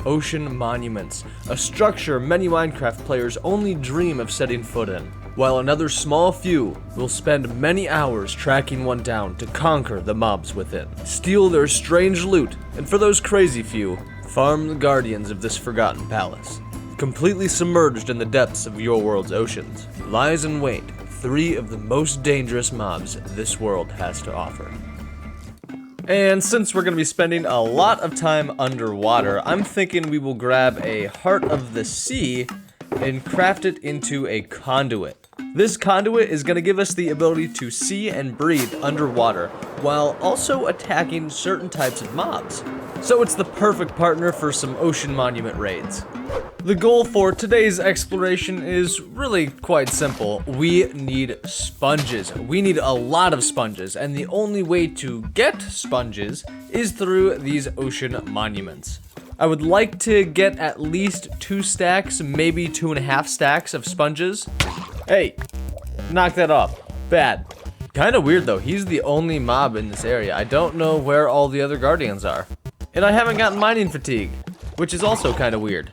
ocean monuments, a structure many Minecraft players only dream of setting foot in, while another small few will spend many hours tracking one down to conquer the mobs within, steal their strange loot, and for those crazy few, farm the guardians of this forgotten palace. Completely submerged in the depths of your world's oceans, lies in wait 3 of the most dangerous mobs this world has to offer. And since we're going to be spending a lot of time underwater, I'm thinking we will grab a Heart of the Sea and craft it into a conduit. This conduit is going to give us the ability to see and breathe underwater, while also attacking certain types of mobs. So it's the perfect partner for some ocean monument raids. The goal for today's exploration is really quite simple. We need sponges. We need a lot of sponges, and the only way to get sponges is through these ocean monuments. I would like to get at least 2 stacks, maybe 2.5 stacks of sponges. Hey, knock that off. Bad. Kinda weird though, he's the only mob in this area. I don't know where all the other guardians are. And I haven't gotten mining fatigue, which is also kinda weird.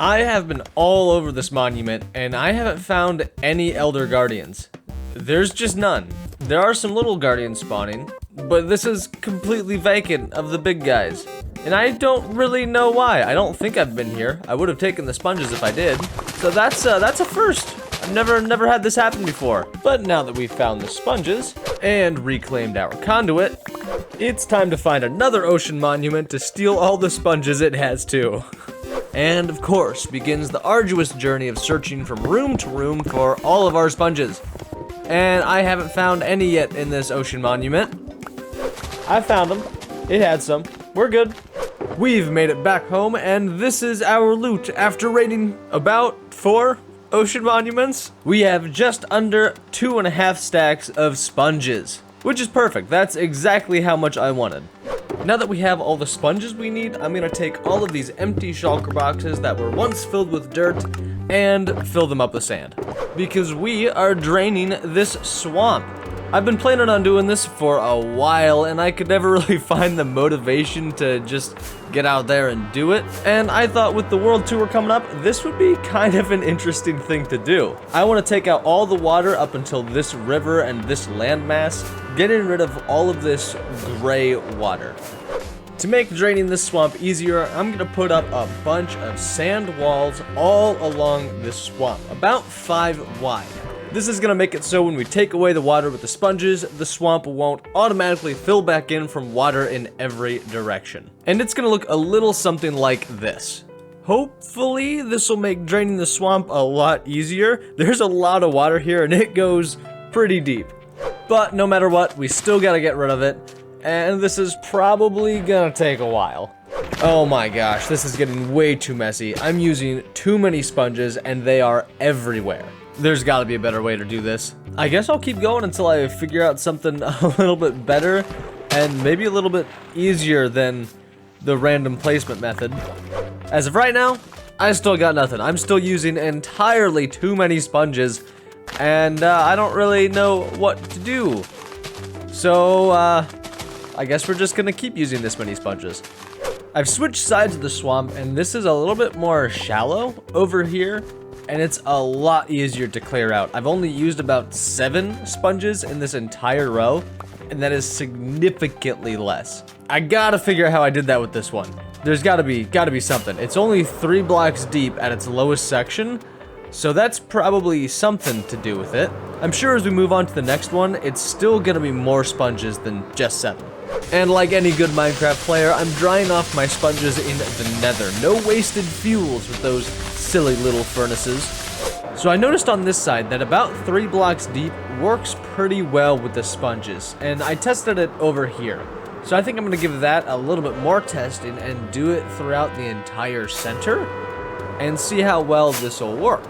I have been all over this monument, and I haven't found any elder guardians. There's just none. There are some little guardians spawning, but this is completely vacant of the big guys. And I don't really know why. I don't think I've been here. I would have taken the sponges if I did. So that's a first. I've never had this happen before. But now that we've found the sponges and reclaimed our conduit, it's time to find another ocean monument to steal all the sponges it has too. And of course, begins the arduous journey of searching from room to room for all of our sponges. And I haven't found any yet in this ocean monument. I found them. It had some. We're good. We've made it back home, and this is our loot after raiding about 4 ocean monuments. We have just under 2.5 stacks of sponges, which is perfect. That's exactly how much I wanted. Now that we have all the sponges we need, I'm gonna take all of these empty shulker boxes that were once filled with dirt and fill them up with sand, because we are draining this swamp. I've been planning on doing this for a while, and I could never really find the motivation to just get out there and do it. And I thought with the world tour coming up, this would be kind of an interesting thing to do. I want to take out all the water up until this river and this landmass, getting rid of all of this gray water. To make draining this swamp easier, I'm going to put up a bunch of sand walls all along this swamp, about 5 wide. This is going to make it so when we take away the water with the sponges, the swamp won't automatically fill back in from water in every direction. And it's going to look a little something like this. Hopefully, this will make draining the swamp a lot easier. There's a lot of water here, and it goes pretty deep. But no matter what, we still got to get rid of it. And this is probably going to take a while. Oh my gosh, this is getting way too messy. I'm using too many sponges, and they are everywhere. There's got to be a better way to do this. I guess I'll keep going until I figure out something a little bit better and maybe a little bit easier than the random placement method. As of right now, I still got nothing. I'm still using entirely too many sponges, and I don't really know what to do. So, I guess we're just gonna keep using this many sponges. I've switched sides of the swamp, and this is a little bit more shallow over here, and it's a lot easier to clear out. I've only used about 7 sponges in this entire row, and that is significantly less. I gotta figure out how I did that with this one. There's gotta be something. It's only 3 blocks deep at its lowest section, so that's probably something to do with it. I'm sure as we move on to the next one, it's still gonna be more sponges than just 7. And like any good Minecraft player, I'm drying off my sponges in the nether. No wasted fuels with those silly little furnaces. So I noticed on this side that about 3 blocks deep works pretty well with the sponges, and I tested it over here. So I think I'm going to give that a little bit more testing and do it throughout the entire center and see how well this will work.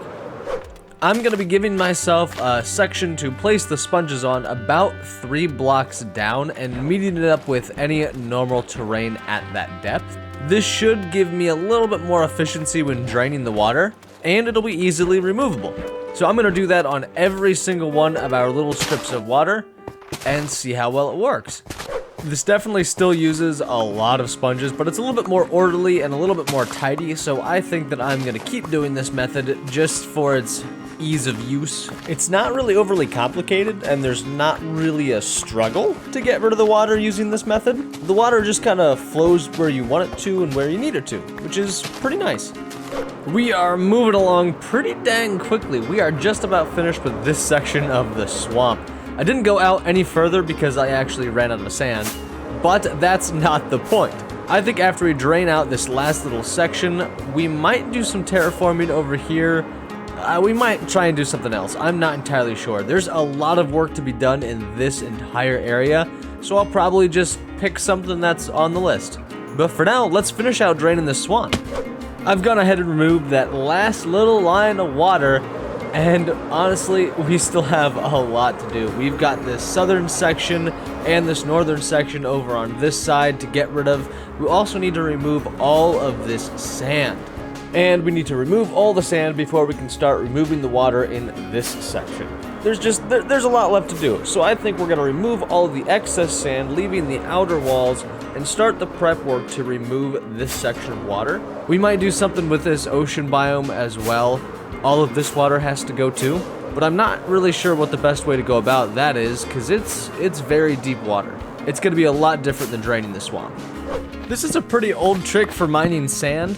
I'm going to be giving myself a section to place the sponges on about 3 blocks down and meeting it up with any normal terrain at that depth. This should give me a little bit more efficiency when draining the water, and it'll be easily removable. So I'm going to do that on every single one of our little strips of water and see how well it works. This definitely still uses a lot of sponges, but it's a little bit more orderly and a little bit more tidy, so I think that I'm gonna keep doing this method just for its ease of use. It's not really overly complicated, and there's not really a struggle to get rid of the water using this method. The water just kind of flows where you want it to and where you need it to, which is pretty nice. We are moving along pretty dang quickly. We are just about finished with this section of the swamp. I didn't go out any further because I actually ran out of sand, but that's not the point. I think after we drain out this last little section, we might do some terraforming over here. We might try and do something else. I'm not entirely sure. There's a lot of work to be done in this entire area, so I'll probably just pick something that's on the list. But for now, let's finish out draining this swamp. I've gone ahead and removed that last little line of water, and honestly, we still have a lot to do. We've got this southern section and this northern section over on this side to get rid of. We also need to remove all of this sand. And we need to remove all the sand before we can start removing the water in this section. There's a lot left to do. So I think we're gonna remove all of the excess sand, leaving the outer walls, and start the prep work to remove this section of water. We might do something with this ocean biome as well. All of this water has to go too, but I'm not really sure what the best way to go about that is, because it's very deep water. It's going to be a lot different than draining the swamp. This is a pretty old trick for mining sand,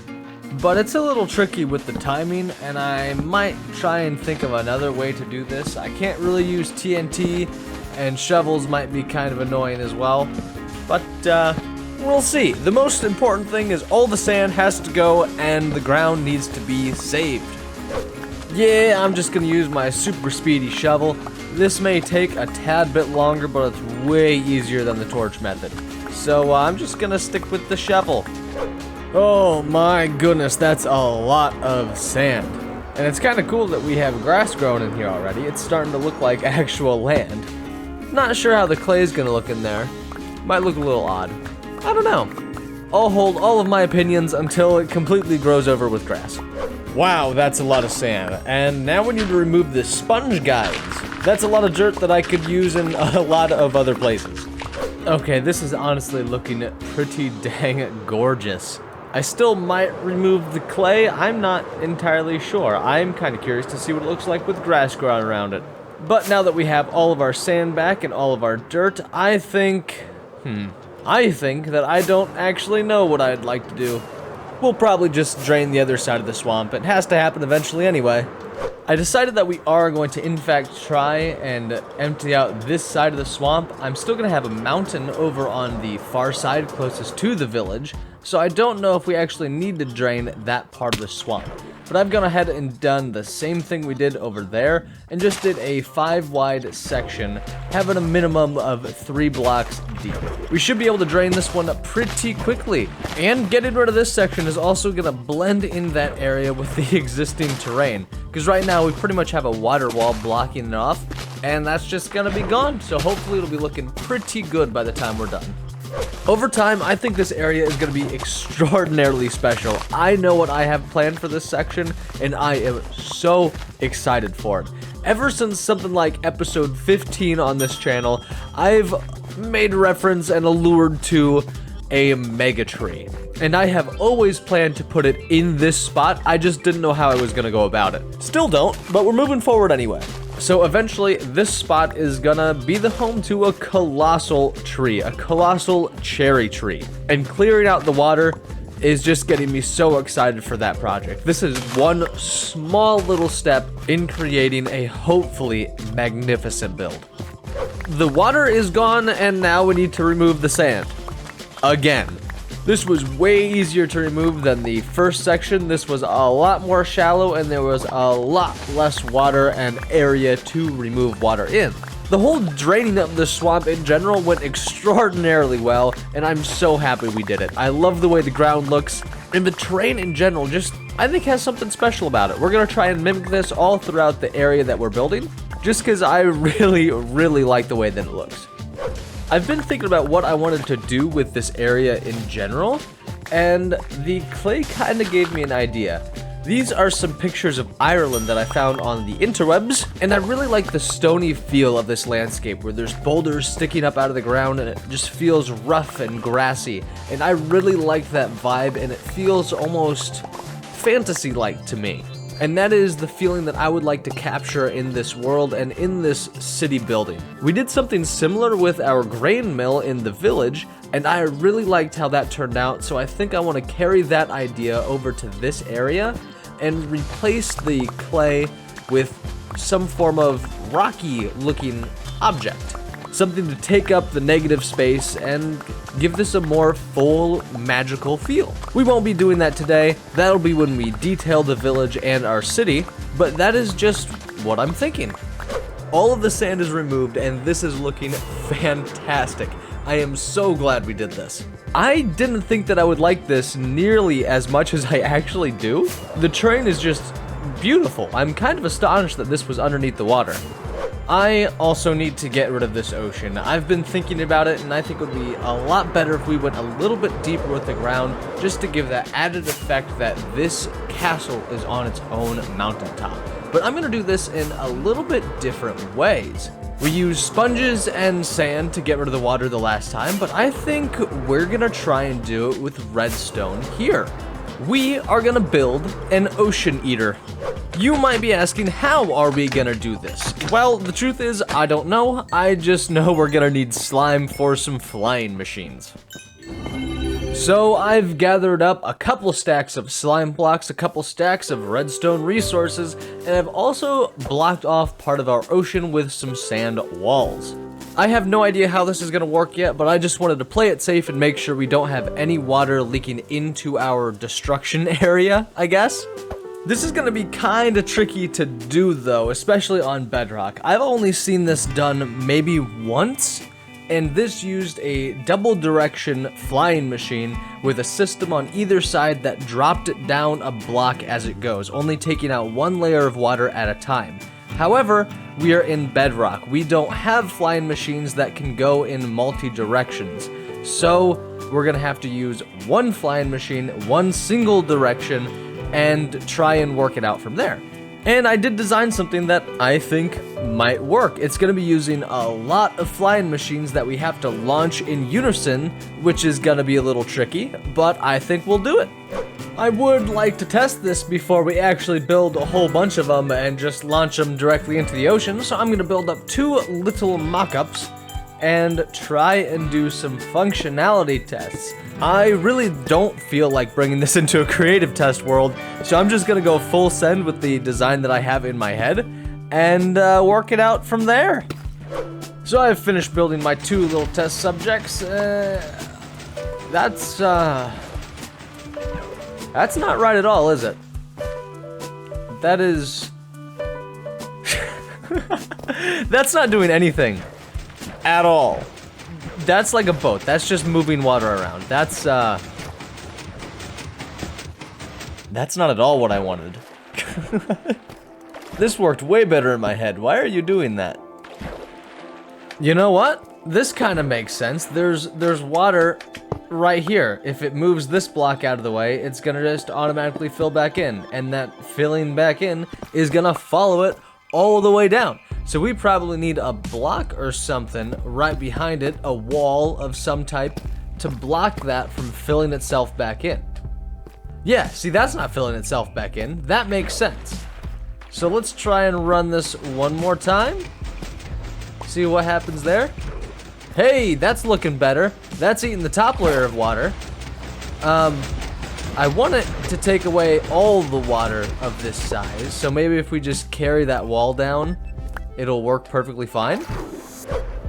but it's a little tricky with the timing, and I might try and think of another way to do this. I can't really use TNT, and shovels might be kind of annoying as well, but we'll see. The most important thing is all the sand has to go, and the ground needs to be saved. Yeah, I'm just gonna use my super speedy shovel. This may take a tad bit longer, but it's way easier than the torch method. So I'm just gonna stick with the shovel. Oh my goodness, that's a lot of sand. And it's kind of cool that we have grass growing in here already. It's starting to look like actual land. Not sure how the clay is gonna look in there. Might look a little odd. I don't know. I'll hold all of my opinions until it completely grows over with grass. Wow, that's a lot of sand. And now we need to remove the sponge guides. That's a lot of dirt that I could use in a lot of other places. Okay, this is honestly looking pretty dang gorgeous. I still might remove the clay. I'm not entirely sure. I'm kind of curious to see what it looks like with grass growing around it. But now that we have all of our sand back and all of our dirt, I think that I don't actually know what I'd like to do. We'll probably just drain the other side of the swamp. It has to happen eventually anyway. I decided that we are going to in fact try and empty out this side of the swamp. I'm still going to have a mountain over on the far side closest to the village, so I don't know if we actually need to drain that part of the swamp. But I've gone ahead and done the same thing we did over there and just did a 5-wide section, having a minimum of 3 blocks deep. We should be able to drain this one pretty quickly, and getting rid of this section is also going to blend in that area with the existing terrain, because right now we pretty much have a water wall blocking it off, and that's just going to be gone, so hopefully it'll be looking pretty good by the time we're done. Over time, I think this area is going to be extraordinarily special. I know what I have planned for this section, and I am so excited for it. Ever since something like episode 15 on this channel, I've made reference and allured to a mega tree. And I have always planned to put it in this spot. I just didn't know how I was going to go about it. Still don't, but we're moving forward anyway. So eventually, this spot is gonna be the home to a colossal tree, a colossal cherry tree. And clearing out the water is just getting me so excited for that project. This is one small little step in creating a hopefully magnificent build. The water is gone, and now we need to remove the sand. Again. This was way easier to remove than the first section. This was a lot more shallow, and there was a lot less water and area to remove water in. The whole draining of the swamp in general went extraordinarily well, and I'm so happy we did it. I love the way the ground looks, and the terrain in general just, I think, has something special about it. We're going to try and mimic this all throughout the area that we're building, just because I really like the way that it looks. I've been thinking about what I wanted to do with this area in general, and the clay kind of gave me an idea. These are some pictures of Ireland that I found on the interwebs, and I really like the stony feel of this landscape where there's boulders sticking up out of the ground and it just feels rough and grassy, and I really like that vibe, and it feels almost fantasy-like to me. And that is the feeling that I would like to capture in this world and in this city building. We did something similar with our grain mill in the village, and I really liked how that turned out, so I think I want to carry that idea over to this area and replace the clay with some form of rocky-looking object. Something to take up the negative space and give this a more full, magical feel. We won't be doing that today. That'll be when we detail the village and our city, but that is just what I'm thinking. All of the sand is removed, and this is looking fantastic. I am so glad we did this. I didn't think that I would like this nearly as much as I actually do. The terrain is just beautiful. I'm kind of astonished that this was underneath the water. I also need to get rid of this ocean. I've been thinking about it, and I think it would be a lot better if we went a little bit deeper with the ground, just to give that added effect that this castle is on its own mountaintop. But I'm gonna do this in a little bit different ways. We used sponges and sand to get rid of the water the last time, but I think we're gonna try and do it with redstone here. We are gonna build an ocean eater. You might be asking, how are we gonna do this? Well, the truth is, I don't know. I just know we're gonna need slime for some flying machines. So I've gathered up a couple stacks of slime blocks, a couple stacks of redstone resources, and I've also blocked off part of our ocean with some sand walls. I have no idea how this is going to work yet, but I just wanted to play it safe and make sure we don't have any water leaking into our destruction area, I guess. This is going to be kind of tricky to do though, especially on bedrock. I've only seen this done maybe once, and this used a double direction flying machine with a system on either side that dropped it down a block as it goes, only taking out one layer of water at a time. However, we are in bedrock. We don't have flying machines that can go in multi-directions. So we're gonna have to use one flying machine, one single direction, and try and work it out from there. And I did design something that I think might work. It's going to be using a lot of flying machines that we have to launch in unison, which is going to be a little tricky, but I think we'll do it. I would like to test this before we actually build a whole bunch of them and just launch them directly into the ocean, so I'm going to build up 2 little mock-ups and try and do some functionality tests. I really don't feel like bringing this into a creative test world, so I'm just gonna go full send with the design that I have in my head and work it out from there. So I've finished building my 2 little test subjects. That's not right at all, is it? That is... That's not doing anything. At all. That's like a boat. That's just moving water around. That's not at all what I wanted. This worked way better in my head. Why are you doing that? You know what? This kind of makes sense. There's water right here. If it moves this block out of the way, it's gonna just automatically fill back in, and that filling back in is gonna follow it all the way down. So we probably need a block or something right behind it, a wall of some type, to block that from filling itself back in. Yeah, see, that's not filling itself back in. That makes sense. So let's try and run this one more time. See what happens there. Hey, that's looking better. That's eating the top layer of water. I want it to take away all the water of this size, so maybe if we just carry that wall down, it'll work perfectly fine.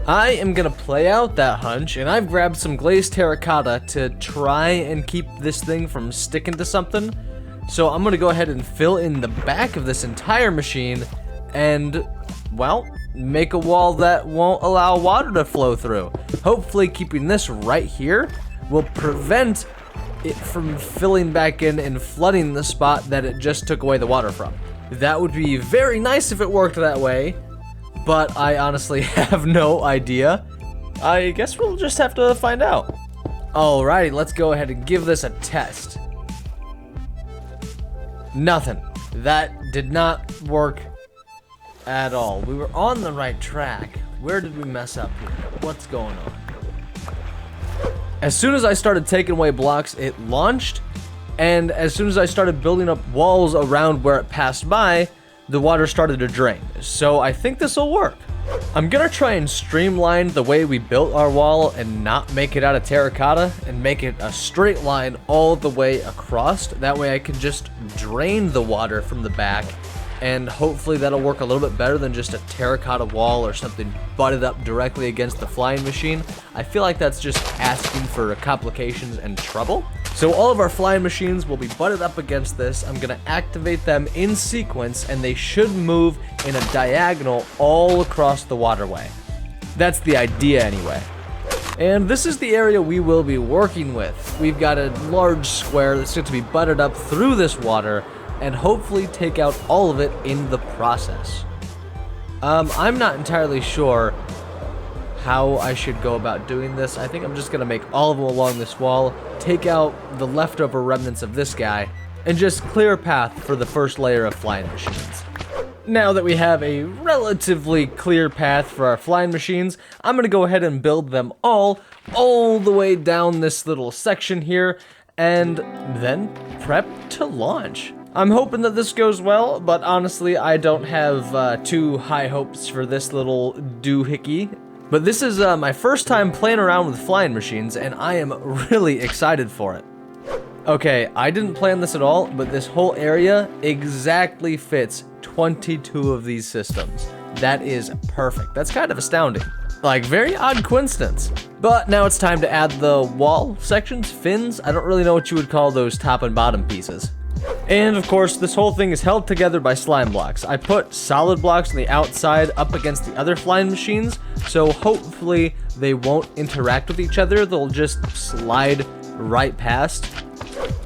I am gonna play out that hunch, and I've grabbed some glazed terracotta to try and keep this thing from sticking to something. So I'm gonna go ahead and fill in the back of this entire machine and, well, make a wall that won't allow water to flow through. Hopefully keeping this right here will prevent it from filling back in and flooding the spot that it just took away the water from. That would be very nice if it worked that way, but I honestly have no idea. I guess we'll just have to find out. Alrighty, let's go ahead and give this a test. Nothing. That did not work at all. We were on the right track. Where did we mess up here? What's going on? As soon as I started taking away blocks, it launched, and as soon as I started building up walls around where it passed by, the water started to drain. So I think this will work. I'm gonna try and streamline the way we built our wall and not make it out of terracotta and make it a straight line all the way across. That way I can just drain the water from the back, and hopefully that'll work a little bit better than just a terracotta wall or something butted up directly against the flying machine. I feel like that's just asking for complications and trouble. So all of our flying machines will be butted up against this. I'm gonna activate them in sequence, and they should move in a diagonal all across the waterway. That's the idea anyway. And this is the area we will be working with. We've got a large square that's going to be butted up through this water and hopefully take out all of it in the process. I'm not entirely sure how I should go about doing this. I think I'm just gonna make all of them along this wall, take out the leftover remnants of this guy, and just clear a path for the first layer of flying machines. Now that we have a relatively clear path for our flying machines, I'm gonna go ahead and build them all the way down this little section here, and then prep to launch. I'm hoping that this goes well, but honestly, I don't have too high hopes for this little doohickey. But this is my first time playing around with flying machines, and I am really excited for it. Okay, I didn't plan this at all, but this whole area exactly fits 22 of these systems. That is perfect. That's kind of astounding. Like, very odd coincidence. But now it's time to add the wall sections, fins. I don't really know what you would call those top and bottom pieces. And of course, this whole thing is held together by slime blocks. I put solid blocks on the outside up against the other flying machines, so hopefully they won't interact with each other. They'll just slide right past.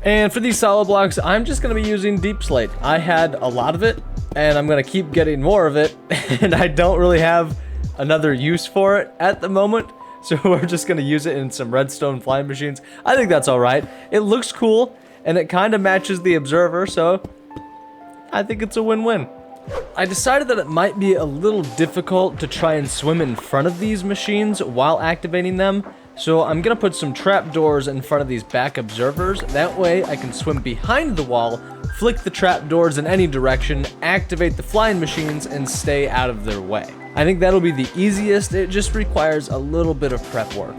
And for these solid blocks, I'm just going to be using deep slate. I had a lot of it, and I'm going to keep getting more of it, and I don't really have another use for it at the moment, so we're just going to use it in some redstone flying machines. I think that's all right. It looks cool, and it kind of matches the observer, so I think it's a win-win. I decided that it might be a little difficult to try and swim in front of these machines while activating them, so I'm gonna put some trapdoors in front of these back observers. That way I can swim behind the wall, flick the trapdoors in any direction, activate the flying machines, and stay out of their way. I think that'll be the easiest. It just requires a little bit of prep work.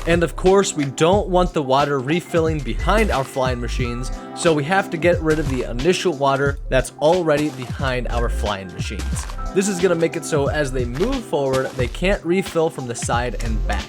And of course, we don't want the water refilling behind our flying machines, so we have to get rid of the initial water that's already behind our flying machines. This is gonna make it so as they move forward, they can't refill from the side and back.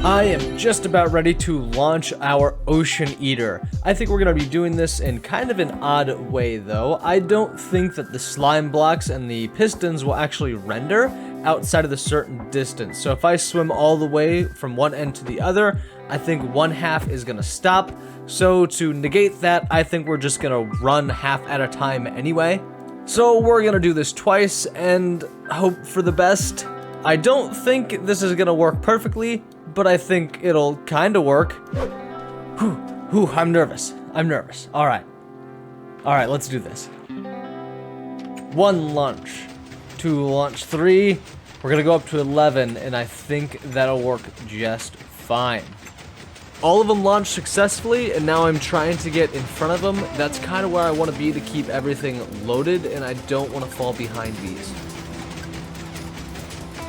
I am just about ready to launch our Ocean Eater. I think we're going to be doing this in kind of an odd way though. I don't think that the slime blocks and the pistons will actually render outside of a certain distance. So if I swim all the way from one end to the other, I think one half is going to stop. So to negate that, I think we're just going to run half at a time anyway. So we're going to do this twice and hope for the best. I don't think this is going to work perfectly, but I think it'll kind of work. Whew, I'm nervous. All right, let's do this. 1 launch, 2 launch, 3. We're gonna go up to 11, and I think that'll work just fine. All of them launched successfully, and now I'm trying to get in front of them. That's kind of where I want to be to keep everything loaded, and I don't want to fall behind these.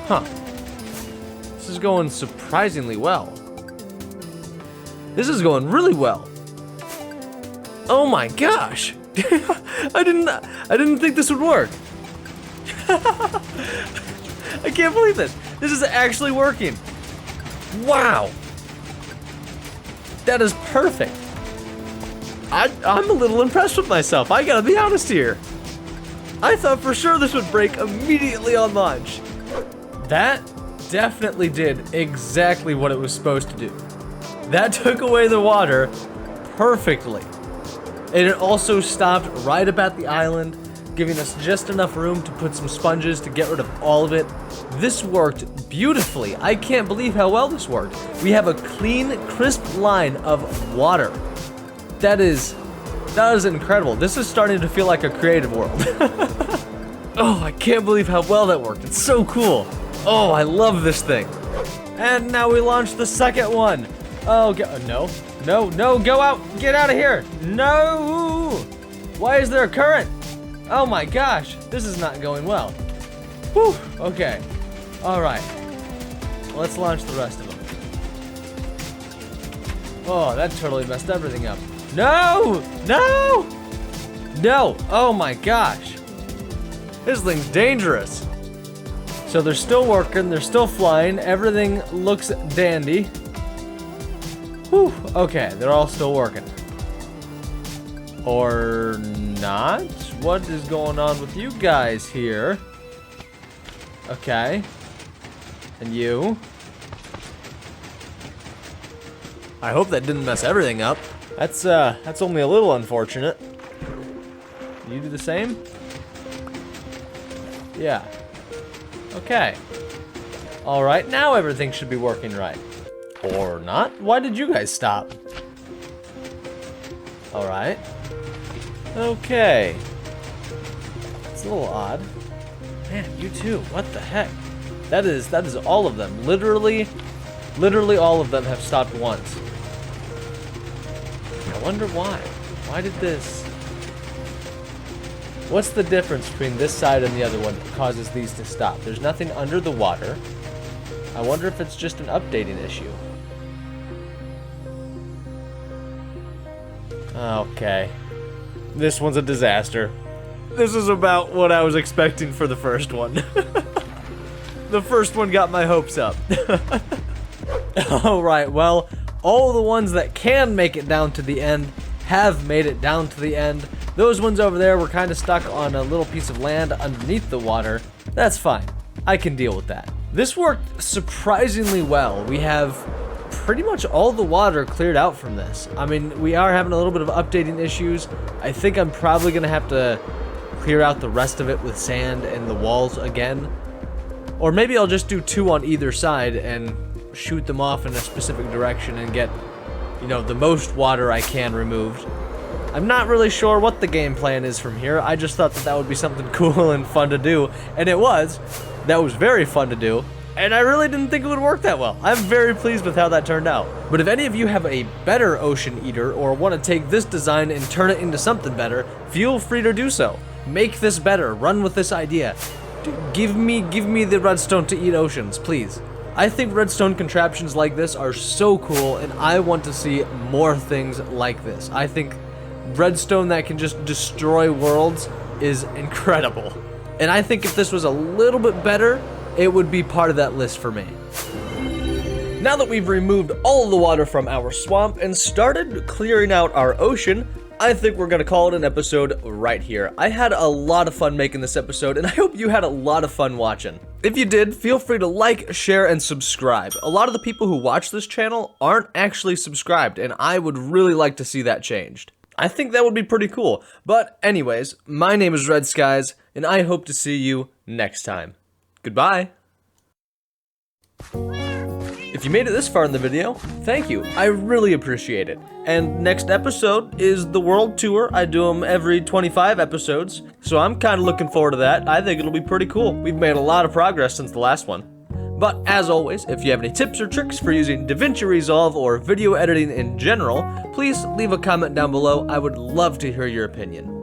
Huh. This is going surprisingly well. This is going really well. Oh my gosh. I didn't think this would work. I can't believe this. This is actually working. Wow. That is perfect. I'm a little impressed with myself. I gotta be honest here. I thought for sure this would break immediately on launch. That definitely did exactly what it was supposed to do. That took away the water perfectly. And it also stopped right about the island, giving us just enough room to put some sponges to get rid of all of it. This worked beautifully. I can't believe how well this worked. We have a clean, crisp line of water. That is That is incredible. This is starting to feel like a creative world. Oh, I can't believe how well that worked. It's so cool. Oh, I love this thing. And now we launch the second one. Oh, no, go out. Get out of here. No. Why is there a current? Oh my gosh, this is not going well. Whew, okay. All right, let's launch the rest of them. Oh, that totally messed everything up. No, no, no, oh my gosh. This thing's dangerous. So they're still working, they're still flying, everything looks dandy. Whew, okay, they're all still working. Or not? What is going on with you guys here? Okay. And you? I hope that didn't mess everything up. That's only a little unfortunate. You do the same? Yeah. Okay. Alright, now everything should be working right. Or not? Why did you guys stop? Alright. Okay. It's a little odd. Man, you too. What the heck? That is all of them. Literally all of them have stopped once. I wonder why. Why did this? What's the difference between this side and the other one that causes these to stop? There's nothing under the water. I wonder if it's just an updating issue. Okay. This one's a disaster. This is about what I was expecting for the first one. The first one got my hopes up. Alright, well, all the ones that can make it down to the end have made it down to the end. Those ones over there were kind of stuck on a little piece of land underneath the water. That's fine. I can deal with that. This worked surprisingly well. We have pretty much all the water cleared out from this. I mean, we are having a little bit of updating issues. I think I'm probably gonna have to clear out the rest of it with sand and the walls again. Or maybe I'll just do 2 on either side and shoot them off in a specific direction and get, you know, the most water I can removed. I'm not really sure what the game plan is from here. I just thought that would be something cool and fun to do, and it was. That was very fun to do. And I really didn't think it would work that well. I'm very pleased with how that turned out. But if any of you have a better ocean eater or want to take this design and turn it into something better, feel free to do so. Make this better. Run with this idea. Give me the redstone to eat oceans, please. I think redstone contraptions like this are so cool, and I want to see more things like this. I think redstone that can just destroy worlds is incredible. And I think if this was a little bit better, it would be part of that list for me. Now that we've removed all the water from our swamp and started clearing out our ocean, I think we're gonna call it an episode right here. I had a lot of fun making this episode, and I hope you had a lot of fun watching. If you did, feel free to like, share, and subscribe. A lot of the people who watch this channel aren't actually subscribed, and I would really like to see that changed. I think that would be pretty cool. But anyways, my name is Red Skies, and I hope to see you next time. Goodbye. If you made it this far in the video, thank you. I really appreciate it. And next episode is the world tour. I do them every 25 episodes, so I'm kind of looking forward to that. I think it'll be pretty cool. We've made a lot of progress since the last one. But as always, if you have any tips or tricks for using DaVinci Resolve or video editing in general, please leave a comment down below. I would love to hear your opinion.